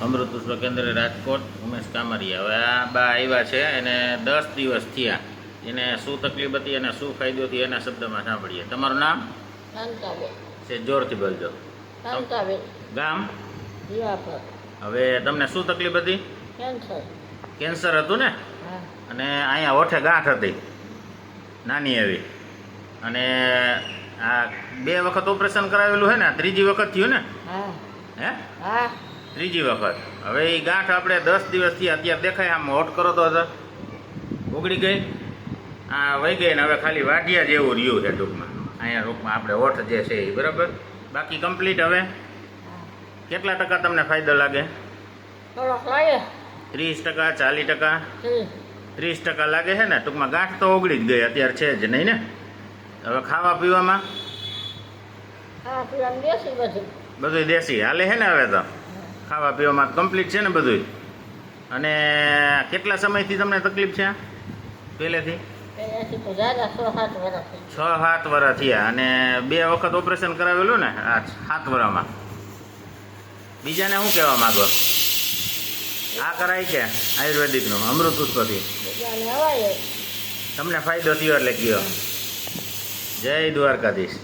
અમૃત પુષ્પ કેન્દ્ર રાજકોટ ઉમેશ કામરિયા. હવે આ બા આવ્યા છે એને 10 દિવસ થયા. એને શું તકલીફ હતી અને શું ફાયદો હતી એના શબ્દમાં સાંભળીએ. તમારું નામ? શાંતાબેન. છે જોરથી બોલજો. શાંતાબેન. ગામ? જીવાપર. હવે તમને શું તકલીફ હતી? કેન્સર. કેન્સર હતું ને? હા. અને અહીંયા ઓઠે ગાંઠ હતી નાની એવી. અને આ 2 વખત ઓપરેશન કરાવેલું છે ને? ત્રીજી વખત થયું ને? હા. હે? હા. ત્રીજી વખત. હવે એ ગાંઠ આપણે 10 દિવસથી અત્યારે દેખાય આમ હોટ કરો તો હતા ઉગડી ગઈ. આ વહી ગઈ ને હવે ખાલી વાઢિયા જેવું રહ્યું છે ટૂંકમાં. અહીંયા ટૂંકમાં આપણે હોઠ જે છે એ બરાબર. બાકી કમ્પ્લીટ. હવે કેટલા ટકા તમને ફાયદો લાગે? થોડોક લાગે. 30%, 40%? 30% લાગે છે ને? ટૂંકમાં ગાંઠ તો ઓગળી જ ગઈ અત્યારે છે જ નહીં ને? હવે ખાવા પીવામાં? હા, પીવાનું દેશી બધું. બધું દેશી હાલે છે ને? હવે તો ખાવા પીવામાં કમ્પ્લીટ છે ને બધું? અને કેટલા સમયથી તમને તકલીફ છે પહેલેથી? પહેલેથી તો જ્યાદા 6-7 વર્ષ. 6-7 વર્ષ થયા. અને 2 વખત ઓપરેશન કરાવેલું ને આ 7 વર્ષમાં? બીજાને શું કહેવા માગો? આ કરાય કે આયુર્વેદિકનું અમૃત પુષ્પથી? બીજાને હવાય. તમને ફાયદો થયો એટલે કયો. જય દ્વારકાધીશ.